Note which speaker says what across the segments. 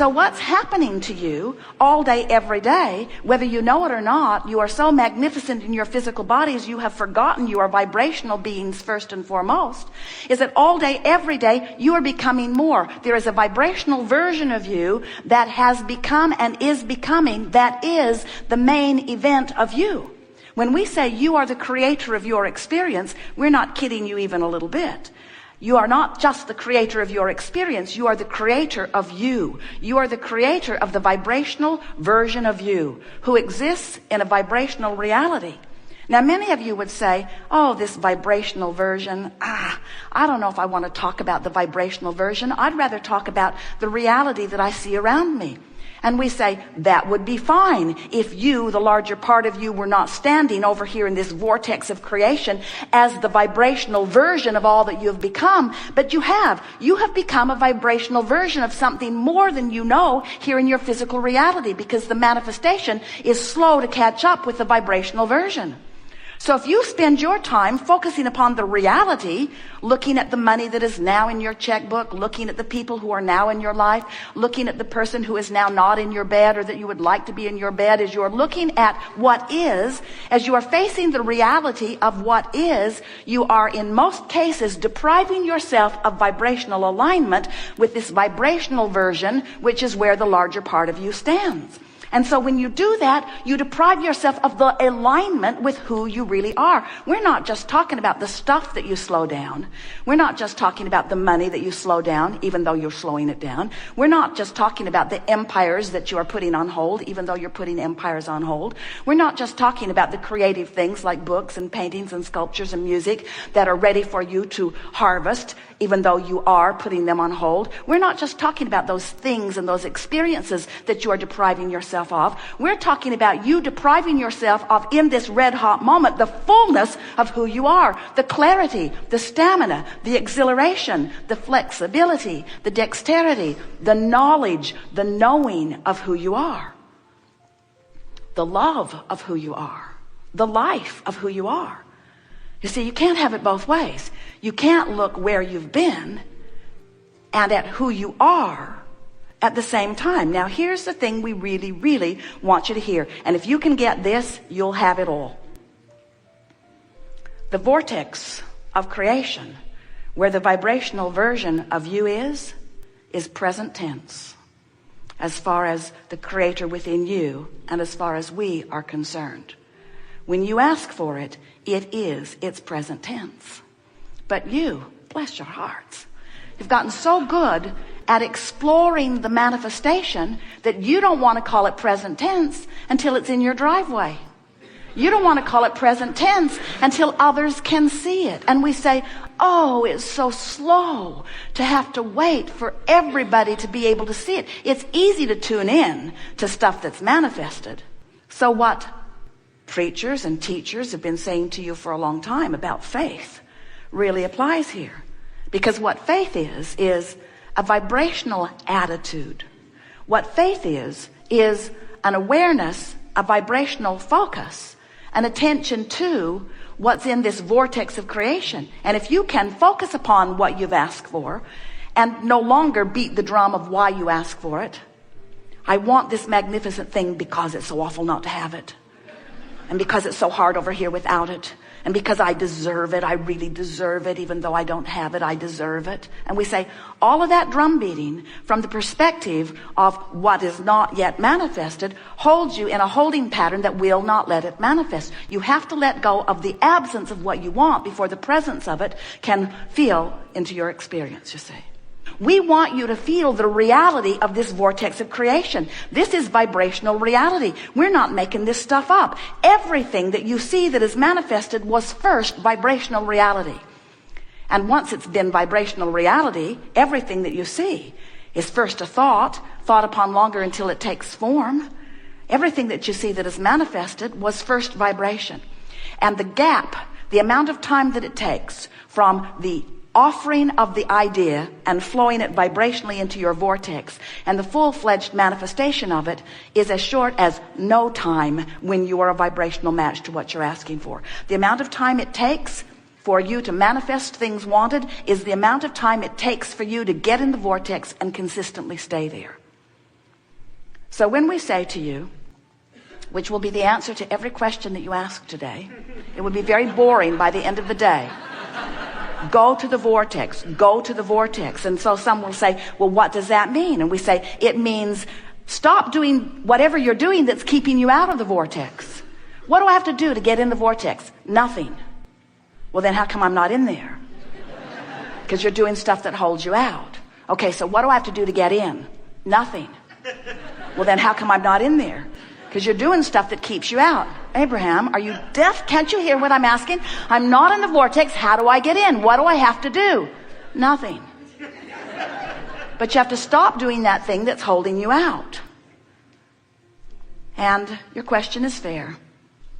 Speaker 1: So what's happening to you all day, every day, whether you know it or not, you are so magnificent in your physical bodies, you have forgotten you are vibrational beings first and foremost, is that all day, every day, you are becoming more. There is a vibrational version of you that has become and is becoming, that is the main event of you. When we say you are the creator of your experience, we're not kidding you even a little bit. You are not just the creator of your experience. You are the creator of you. You are the creator of the vibrational version of you who exists in a vibrational reality. Now, many of you would say, oh, this vibrational version, I don't know if I want to talk about the vibrational version. I'd rather talk about the reality that I see around me. And we say, that would be fine if you, the larger part of you, were not standing over here in this vortex of creation as the vibrational version of all that you have become. But you have become a vibrational version of something more than you know here in your physical reality, because the manifestation is slow to catch up with the vibrational version. So if you spend your time focusing upon the reality, looking at the money that is now in your checkbook, looking at the people who are now in your life, looking at the person who is now not in your bed or that you would like to be in your bed, as you're looking at what is, as you are facing the reality of what is, you are in most cases depriving yourself of vibrational alignment with this vibrational version, which is where the larger part of you stands. And so when you do that, you deprive yourself of the alignment with who you really are. We're not just talking about the stuff that you slow down. We're not just talking about the money that you slow down, even though you're slowing it down. We're not just talking about the empires that you are putting on hold, even though you're putting empires on hold. We're not just talking about the creative things like books and paintings and sculptures and music that are ready for you to harvest, even though you are putting them on hold. We're not just talking about those things and those experiences that you are depriving yourself of. We're talking about you depriving yourself of, in this red hot moment, the fullness of who you are, the clarity, the stamina, the exhilaration, the flexibility, the dexterity, the knowledge, the knowing of who you are, the love of who you are, the life of who you are. You see, you can't have it both ways. You can't look where you've been and at who you are at the same time. Now, here's the thing we really, really want you to hear. And if you can get this, you'll have it all. The vortex of creation, where the vibrational version of you is present tense, as far as the creator within you and as far as we are concerned. When you ask for it, it's present tense. But you, bless your hearts, you've gotten so good at exploring the manifestation that you don't want to call it present tense until it's in your driveway. You don't want to call it present tense until others can see it. And we say, oh, it's so slow to have to wait for everybody to be able to see it. It's easy to tune in to stuff that's manifested. So what preachers and teachers have been saying to you for a long time about faith really applies here. Because what faith is a vibrational attitude. What faith is an awareness, a vibrational focus, an attention to what's in this vortex of creation. And if you can focus upon what you've asked for and no longer beat the drum of why you ask for it, I want this magnificent thing because it's so awful not to have it. And because it's so hard over here without it. And because I deserve it, I really deserve it, even though I don't have it, I deserve it. And we say all of that drum beating from the perspective of what is not yet manifested holds you in a holding pattern that will not let it manifest. You have to let go of the absence of what you want before the presence of it can feel into your experience, you see. We want you to feel the reality of this vortex of creation. This is vibrational reality. We're not making this stuff up. Everything that you see that is manifested was first vibrational reality. And once it's been vibrational reality, everything that you see is first a thought upon longer until it takes form. Everything that you see that is manifested was first vibration. And the gap, the amount of time that it takes from the offering of the idea and flowing it vibrationally into your vortex and the full-fledged manifestation of it is as short as no time when you are a vibrational match to what you're asking for. The amount of time it takes for you to manifest things wanted is the amount of time it takes for you to get in the vortex and consistently stay there. So when we say to you, which will be the answer to every question that you ask today, it would be very boring by the end of the day. Go to the vortex, go to the vortex. And so some will say, well, what does that mean? And we say, it means stop doing whatever you're doing that's keeping you out of the vortex. What do I have to do to get in the vortex? Nothing. Well, then how come I'm not in there? Because you're doing stuff that holds you out. Okay, so what do I have to do to get in? Nothing. Well, then how come I'm not in there? Because you're doing stuff that keeps you out. Abraham, are you deaf? Can't you hear what I'm asking? I'm not in the vortex. How do I get in? What do I have to do? Nothing. But you have to stop doing that thing that's holding you out. And your question is fair,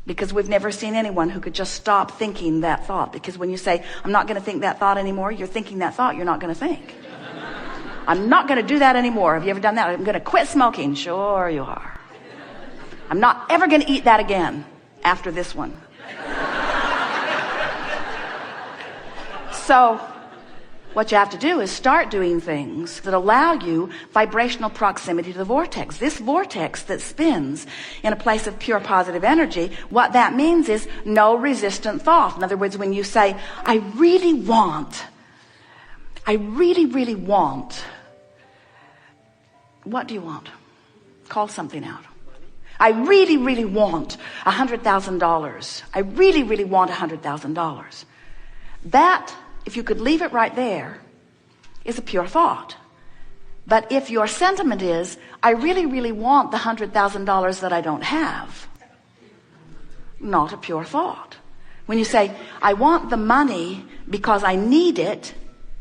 Speaker 1: because we've never seen anyone who could just stop thinking that thought. Because when you say, I'm not going to think that thought anymore, you're thinking that thought you're not going to think. I'm not going to do that anymore. Have you ever done that? I'm going to quit smoking. Sure you are. I'm not ever going to eat that again after this one. So what you have to do is start doing things that allow you vibrational proximity to the vortex. This vortex that spins in a place of pure positive energy, what that means is no resistant thought. In other words, when you say, I really want, what do you want? Call something out. I really, really want $100,000. I really, really want $100,000. That, if you could leave it right there, is a pure thought. But if your sentiment is, I really, really want the $100,000 that I don't have, not a pure thought. When you say, I want the money because I need it,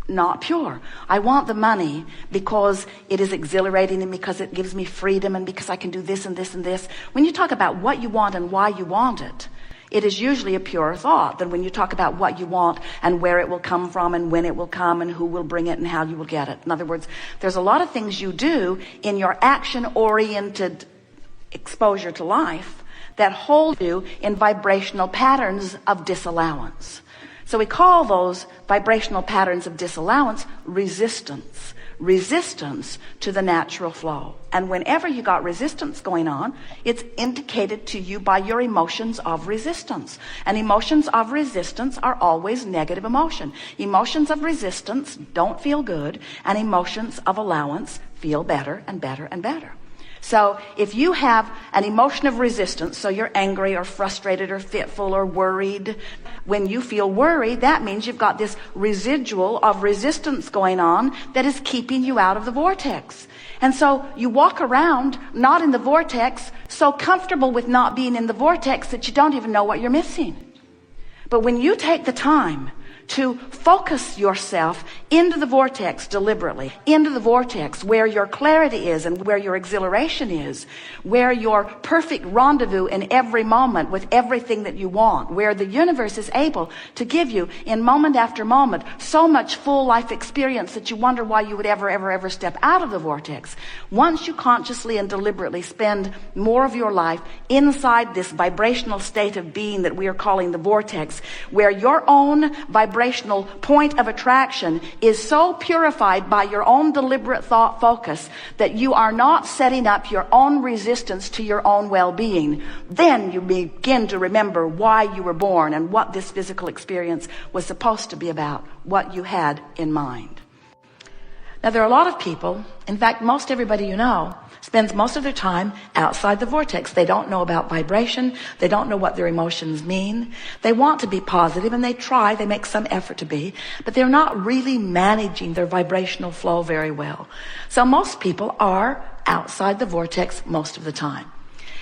Speaker 1: not pure. I want the money because it is exhilarating and because it gives me freedom and because I can do this and this and this. When you talk about what you want and why you want it, it is usually a pure thought than when you talk about what you want and where it will come from and when it will come and who will bring it and how you will get it. In other words, there's a lot of things you do in your action-oriented exposure to life that hold you in vibrational patterns of disallowance. So we call those vibrational patterns of disallowance resistance. Resistance to the natural flow. And whenever you got resistance going on, it's indicated to you by your emotions of resistance. And emotions of resistance are always negative emotion. Emotions of resistance don't feel good, and emotions of allowance feel better and better and better. So if you have an emotion of resistance, so you're angry or frustrated or fitful or worried, when you feel worried, that means you've got this residual of resistance going on that is keeping you out of the vortex. And so you walk around not in the vortex, so comfortable with not being in the vortex that you don't even know what you're missing. But when you take the time to focus yourself into the vortex deliberately, into the vortex where your clarity is and where your exhilaration is, where your perfect rendezvous in every moment with everything that you want, where the universe is able to give you in moment after moment so much full life experience that you wonder why you would ever step out of the vortex. Once you consciously and deliberately spend more of your life inside this vibrational state of being that we are calling the vortex, where your own vibrational point of attraction is so purified by your own deliberate thought focus that you are not setting up your own resistance to your own well-being, then you begin to remember why you were born and what this physical experience was supposed to be about, what you had in mind. Now, there are a lot of people, in fact, most everybody you know, spends most of their time outside the vortex. They don't know about vibration. They don't know what their emotions mean. They want to be positive and they try, they make some effort to be, but they're not really managing their vibrational flow very well. So most people are outside the vortex most of the time.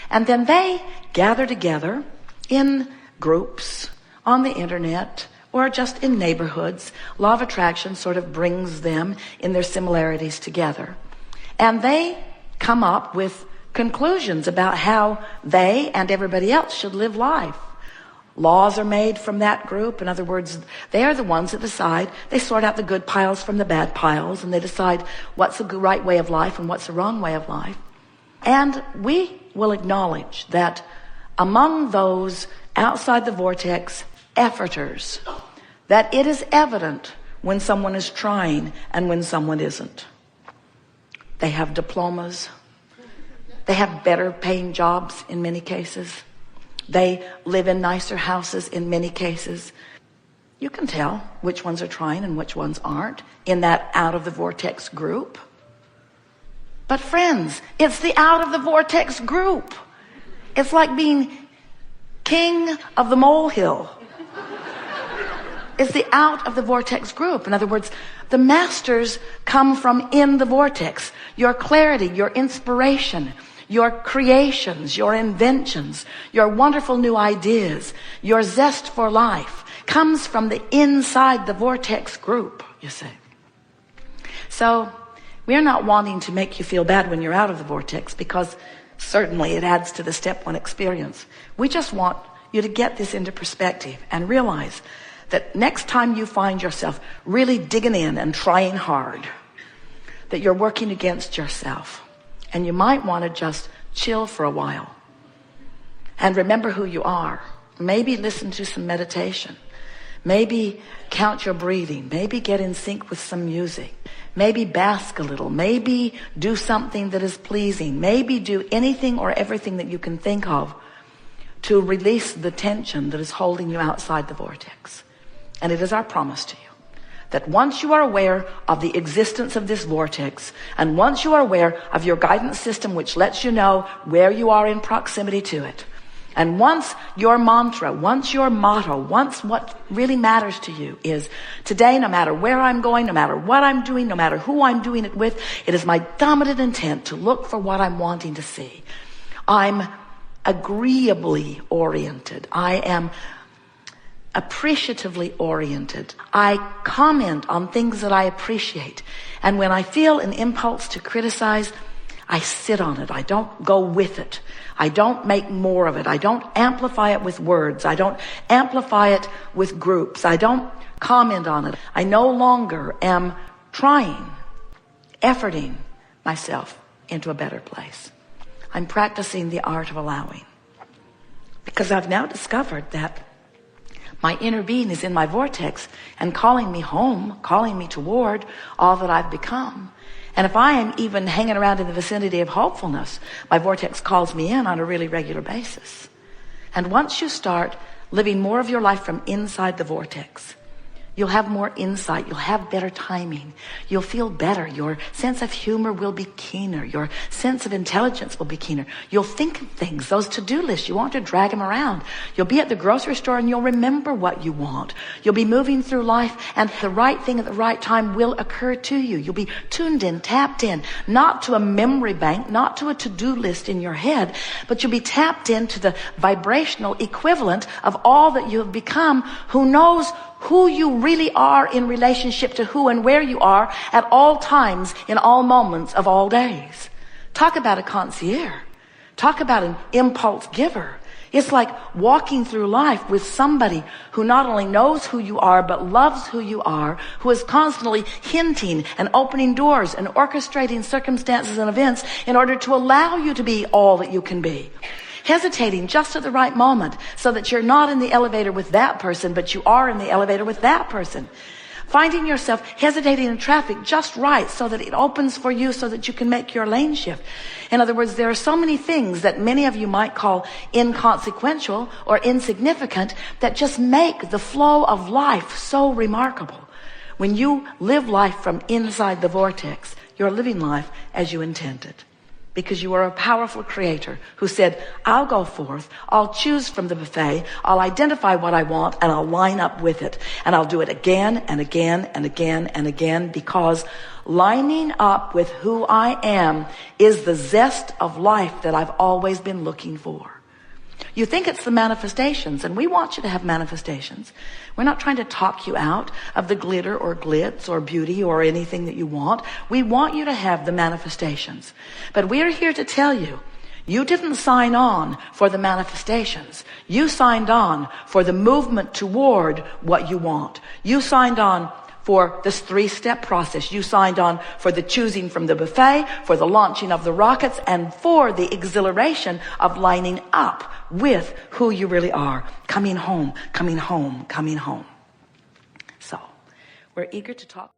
Speaker 1: And then they gather together in groups, on the internet, or just in neighborhoods. Law of attraction sort of brings them in their similarities together. And they come up with conclusions about how they and everybody else should live life. Laws are made from that group. In other words, they are the ones that decide. They sort out the good piles from the bad piles, and they decide what's the right way of life and what's the wrong way of life. And we will acknowledge that among those outside the vortex efforters, that it is evident when someone is trying and when someone isn't. They have diplomas. They have better paying jobs in many cases. They live in nicer houses in many cases. You can tell which ones are trying and which ones aren't in that out of the vortex group. But friends, it's the out of the vortex group. It's like being king of the molehill. It's the out of the vortex group. In other words, the masters come from in the vortex. Your clarity, your inspiration, your creations, your inventions, your wonderful new ideas, your zest for life comes from the inside the vortex group, you see. So we're not wanting to make you feel bad when you're out of the vortex, because certainly it adds to the step one experience. We just want you to get this into perspective and realize that next time you find yourself really digging in and trying hard, that you're working against yourself. And you might want to just chill for a while and remember who you are. Maybe listen to some meditation. Maybe count your breathing. Maybe get in sync with some music. Maybe bask a little. Maybe do something that is pleasing. Maybe do anything or everything that you can think of to release the tension that is holding you outside the vortex. And it is our promise to you that once you are aware of the existence of this vortex, and once you are aware of your guidance system, which lets you know where you are in proximity to it, and once your mantra, once your motto, once what really matters to you is, today, no matter where I'm going, no matter what I'm doing, no matter who I'm doing it with, it is my dominant intent to look for what I'm wanting to see. I'm agreeably oriented. I am appreciatively oriented. I comment on things that I appreciate. And when I feel an impulse to criticize, I sit on it. I don't go with it. I don't make more of it. I don't amplify it with words. I don't amplify it with groups. I don't comment on it. I no longer am trying, efforting myself into a better place. I'm practicing the art of allowing. Because I've now discovered that my inner being is in my vortex and calling me home, calling me toward all that I've become. And if I am even hanging around in the vicinity of hopefulness, my vortex calls me in on a really regular basis. And once you start living more of your life from inside the vortex, you'll have more insight. You'll have better timing. You'll feel better. Your sense of humor will be keener. Your sense of intelligence will be keener. You'll think of things, those to-do lists. You won't have to drag them around. You'll be at the grocery store and you'll remember what you want. You'll be moving through life and the right thing at the right time will occur to you. You'll be tuned in, tapped in, not to a memory bank, not to a to-do list in your head, but you'll be tapped into the vibrational equivalent of all that you have become. Who knows who you really are in relationship to who and where you are at all times, in all moments of all days. Talk about a concierge. Talk about an impulse giver. It's like walking through life with somebody who not only knows who you are, but loves who you are, who is constantly hinting and opening doors and orchestrating circumstances and events in order to allow you to be all that you can be. Hesitating just at the right moment so that you're not in the elevator with that person, but you are in the elevator with that person. Finding yourself hesitating in traffic just right so that it opens for you so that you can make your lane shift. In other words, there are so many things that many of you might call inconsequential or insignificant that just make the flow of life so remarkable. When you live life from inside the vortex, you're living life as you intended. Because you are a powerful creator who said, I'll go forth, I'll choose from the buffet, I'll identify what I want, and I'll line up with it. And I'll do it again and again and again and again, because lining up with who I am is the zest of life that I've always been looking for. You think it's the manifestations, and we want you to have manifestations. We're not trying to talk you out of the glitter or glitz or beauty or anything that you want. We want you to have the manifestations. But we're here to tell you, you didn't sign on for the manifestations. You signed on for the movement toward what you want. You signed on for this 3-step process. You signed on for the choosing from the buffet, for the launching of the rockets, and for the exhilaration of lining up with who you really are. Coming home, coming home, coming home. So, we're eager to talk.